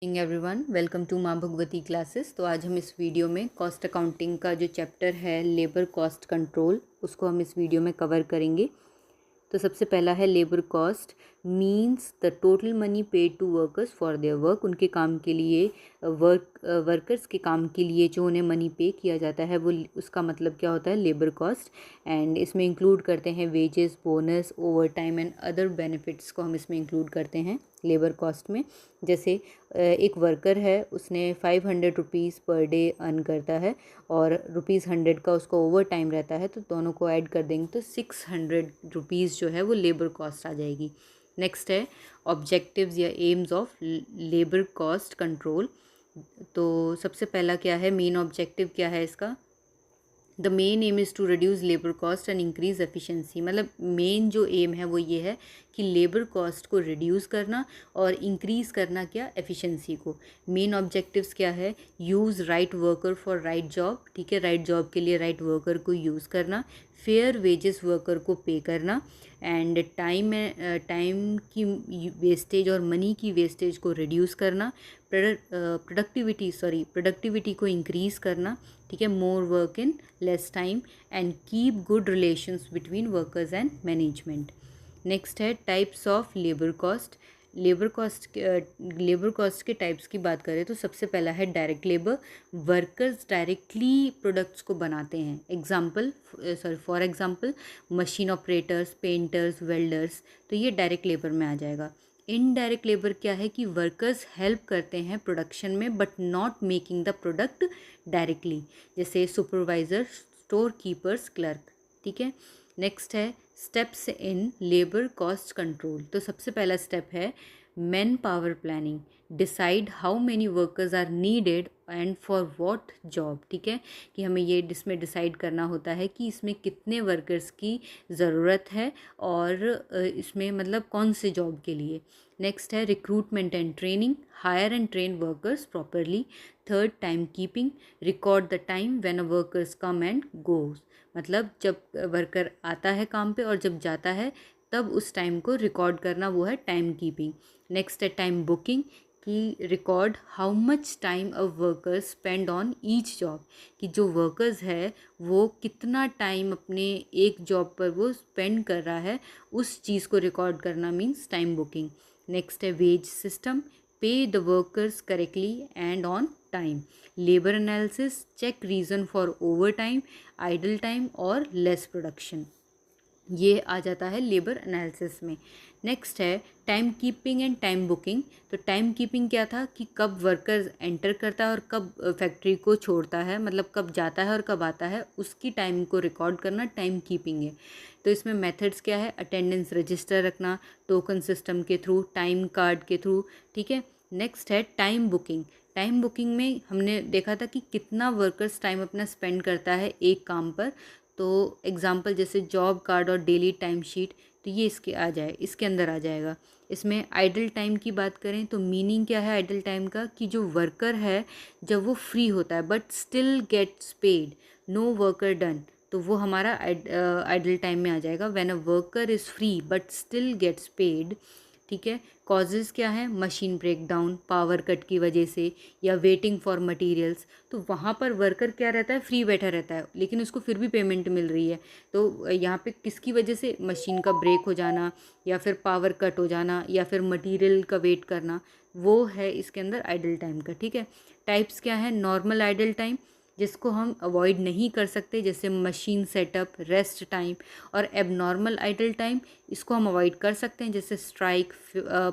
Everyone, welcome to माँ Bhagwati classes. तो आज हम इस वीडियो में कॉस्ट अकाउंटिंग का जो चैप्टर है लेबर कॉस्ट कंट्रोल, उसको हम इस वीडियो में कवर करेंगे। तो सबसे पहला है labour cost means the total money paid to workers for their work. उनके काम के लिए वर्कर्स के काम के लिए जो उन्हें मनी पे किया जाता है वो उसका मतलब क्या होता है, लेबर कॉस्ट। एंड इसमें इंक्लूड करते हैं wages, bonus, over time and other benefits को हम इसमें इंक्लूड करते हैं लेबर कॉस्ट में। जैसे एक वर्कर है, उसने 500 रुपीज़ पर डे अर्न करता है और ₹100 का उसका ओवर टाइम रहता है, तो दोनों को ऐड कर देंगे तो 600 रुपीज़ जो है वो लेबर कॉस्ट आ जाएगी। नेक्स्ट है ऑब्जेक्टिव्स या AIIMS of labour cost control. तो सबसे पहला क्या है, मेन ऑब्जेक्टिव क्या है इसका? The main aim is to reduce labour cost and increase efficiency. मतलब मेन जो एम है वो ये है कि लेबर कॉस्ट को रिड्यूस करना और इंक्रीज़ करना क्या, एफिशिएंसी को। मेन ऑब्जेक्टिव्स क्या है? Use right worker for right job, ठीक है, राइट जॉब के लिए राइट वर्कर को यूज़ करना, फेयर वेजेस वर्कर को पे करना, एंड टाइम की वेस्टेज और मनी की वेस्टेज को रिड्यूस करना, प्रोडक्टिविटी को इंक्रीज़ करना, ठीक है, more work in less time, and keep good relations between workers and management. Next है types of labour cost. Labour cost के टाइप्स की बात करें तो सबसे पहला है direct labour. Workers directly products को बनाते हैं। For example machine operators, painters, welders, तो ये डायरेक्ट लेबर में आ जाएगा। इनडायरेक्ट लेबर क्या है कि वर्कर्स हेल्प करते हैं प्रोडक्शन में but not making the product directly, जैसे सुपरवाइज़र, स्टोर कीपर्स, क्लर्क, ठीक है। नेक्स्ट है steps in labour cost control. तो सबसे पहला स्टेप है man power planning. Decide how many workers are needed and for what job, ठीक है, कि हमें ये इसमें डिसाइड करना होता है कि इसमें कितने वर्कर्स की ज़रूरत है और इसमें मतलब कौन से जॉब के लिए। नेक्स्ट है recruitment and training. Hire and train workers properly. Third, time keeping. Record the time when a workers come and goes. मतलब जब वर्कर आता है काम पे और जब जाता है तब उस टाइम को रिकॉर्ड करना, वो है टाइम कीपिंग। नेक्स्ट है टाइम बुकिंग, कि record how much time a workers spend on each job, कि जो वर्कर्स है वो कितना टाइम अपने एक जॉब पर वो स्पेंड कर रहा है, उस चीज़ को रिकॉर्ड करना मीन्स टाइम बुकिंग। नेक्स्ट है wage system. Pay the workers correctly and on time. Labour analysis. Check reason for over time, idle time और लेस प्रोडक्शन। ये आ जाता है लेबर एनालिसिस में। नेक्स्ट है time keeping and time booking. तो time keeping क्या था कि कब वर्कर एंटर करता है और कब फैक्ट्री को छोड़ता है, मतलब कब जाता है और कब आता है, उसकी टाइम को रिकॉर्ड करना टाइम कीपिंग है। तो इसमें मेथड्स क्या है? अटेंडेंस रजिस्टर रखना, टोकन सिस्टम के थ्रू, टाइम कार्ड के थ्रू, ठीक है। नेक्स्ट है टाइम बुकिंग। टाइम बुकिंग में हमने देखा था कि कितना वर्कर्स टाइम अपना स्पेंड करता है एक काम पर। तो एग्जांपल जैसे जॉब कार्ड और डेली टाइम शीट, तो ये इसके अंदर आ जाएगा। इसमें आइडल टाइम की बात करें तो मीनिंग क्या है आइडल टाइम का, कि जो वर्कर है जब वो फ्री होता है but still gets paid, no worker done, तो वो हमारा आइडल टाइम में आ जाएगा। When a worker is free but still gets paid, ठीक है। कॉजेज़ क्या है? मशीन ब्रेकडाउन, पावर कट की वजह से, या वेटिंग फॉर मटेरियल्स, तो वहाँ पर वर्कर क्या रहता है? फ्री बैठा रहता है लेकिन उसको फिर भी पेमेंट मिल रही है। तो यहाँ पे किसकी वजह से? मशीन का ब्रेक हो जाना, या फिर पावर कट हो जाना, या फिर मटेरियल का वेट करना, वो है इसके अंदर आइडल टाइम का, ठीक है। टाइप्स क्या है? नॉर्मल आइडल टाइम, जिसको हम अवॉइड नहीं कर सकते, जैसे मशीन सेटअप, रेस्ट टाइम, और एबनॉर्मल आइडल टाइम, इसको हम अवॉइड कर सकते हैं, जैसे स्ट्राइक,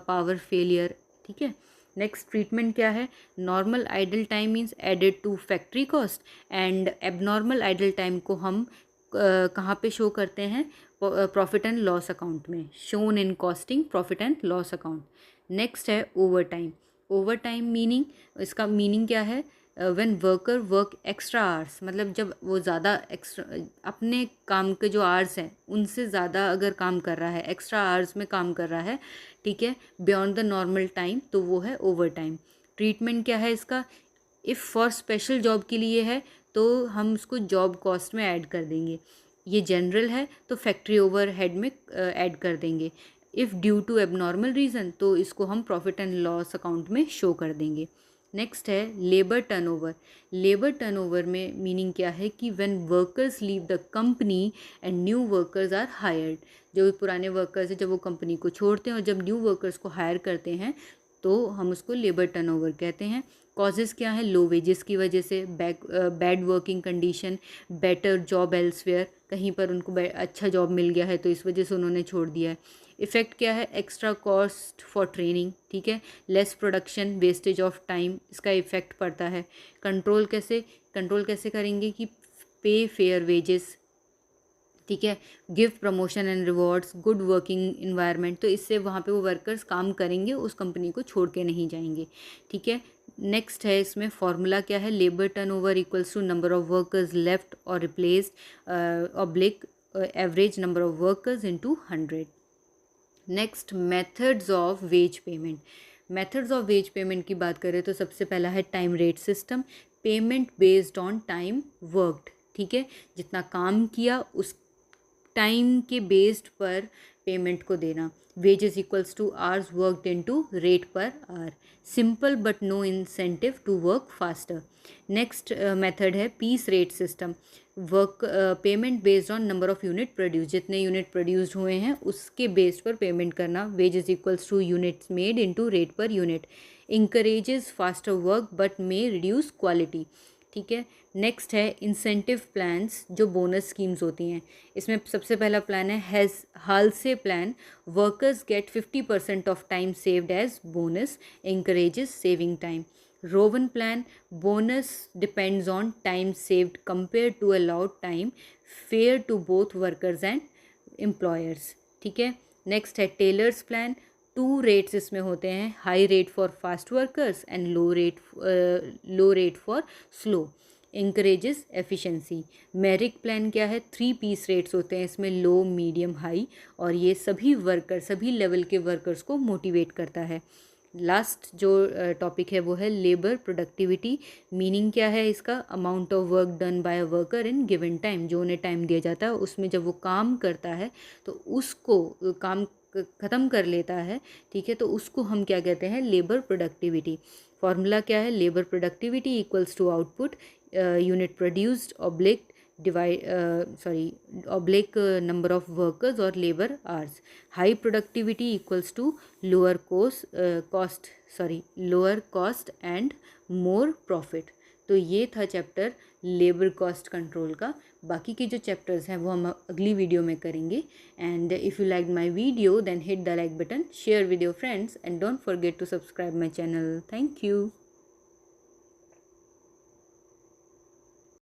पावर फेलियर, ठीक है। नेक्स्ट ट्रीटमेंट क्या है? Normal idle time means added to factory cost, and abnormal idle time को हम कहाँ पे शो करते हैं? प्रॉफिट एंड लॉस अकाउंट में, shown in costing profit and loss account. Next है overtime. Overtime meaning, इसका मीनिंग क्या है? When worker work extra hours, मतलब जब वो ज़्यादा एक्स्ट्रा अपने काम के जो आवर्स हैं उनसे ज़्यादा अगर काम कर रहा है, एक्स्ट्रा आवर्स में काम कर रहा है, ठीक है, बियॉन्ड द नॉर्मल टाइम, तो वो है ओवर टाइम। ट्रीटमेंट क्या है इसका? इफ़ फॉर स्पेशल जॉब के लिए है तो हम उसको जॉब कॉस्ट में ऐड कर देंगे। ये जनरल है तो फैक्ट्री ओवर हेड में ऐड कर देंगे। If due to abnormal reason तो इसको हम प्रॉफिट एंड लॉस अकाउंट में शो कर देंगे। नेक्स्ट है लेबर टर्नओवर। लेबर टर्नओवर में मीनिंग क्या है कि when workers leave the company and new workers are hired, जो पुराने वर्कर्स हैं जब वो कंपनी को छोड़ते हैं और जब न्यू वर्कर्स को हायर करते हैं तो हम उसको लेबर टर्नओवर कहते हैं। कॉजेज़ क्या है? लो वेजेस की वजह से, bad working condition, better job elsewhere, कहीं पर उनको अच्छा जॉब मिल गया है तो इस वजह से उन्होंने छोड़ दिया है। इफ़ेक्ट क्या है? एक्स्ट्रा कॉस्ट फॉर ट्रेनिंग, ठीक है, less production, wastage of time, इसका इफ़ेक्ट पड़ता है। कंट्रोल कैसे करेंगे कि पे फेयर वेजेस, ठीक है, give promotion and rewards, good working environment, तो इससे वहाँ पे वो वर्कर्स काम करेंगे, उस कंपनी को छोड़ के नहीं जाएंगे, ठीक है। नेक्स्ट है इसमें फॉर्मूला क्या है? Labour turnover equals to number of workers left और replaced oblique average number of workers into 100। Next methods of wage payment. Methods of wage payment की बात करें तो सबसे पहला है time rate system, payment based on time worked, ठीक है, जितना काम किया उस टाइम के बेस्ड पर पेमेंट को देना। Wages equals to hours worked into rate per hour, simple but no incentive to work faster. Next method है piece rate system, work payment based on number of unit produce, जितने unit produced हुए हैं उसके base पर payment करना। Wages equals to units made into rate per unit, encourages faster work but may reduce quality, ठीक है। Next है incentive plans, जो बोनस स्कीम्स होती हैं। इसमें सबसे पहला प्लान है Halsey plan, workers get 50% of time saved as bonus, encourages saving time. Rowan plan, bonus depends on time saved compare to allowed time, fair to both workers and employers, ठीक है। Next है tailors plan, 2 rates इसमें होते हैं, high rate for fast workers and low rate for slow, encourages efficiency. मेरिक plan क्या है? 3 piece rates होते हैं इसमें, लो मीडियम हाई, और ये सभी लेवल के वर्कर्स को मोटिवेट करता है। लास्ट जो टॉपिक है वो है लेबर प्रोडक्टिविटी। मीनिंग क्या है इसका? Amount of work done by a worker in given time, जो उन्हें टाइम दिया जाता है उसमें जब वो काम करता है तो उसको काम ख़त्म कर लेता है, ठीक है, तो उसको हम क्या कहते हैं? Labour productivity. फॉर्मूला क्या है? Labour productivity equals to output unit produced oblique number of workers or labor hours. High productivity equals to lower cost and more profit. तो ये था चैप्टर लेबर कॉस्ट कंट्रोल का। बाकी के जो चैप्टर्स हैं वो हम अगली वीडियो में करेंगे। And if you like my video then hit the like button, share with your friends and don't forget to subscribe my channel. Thank you.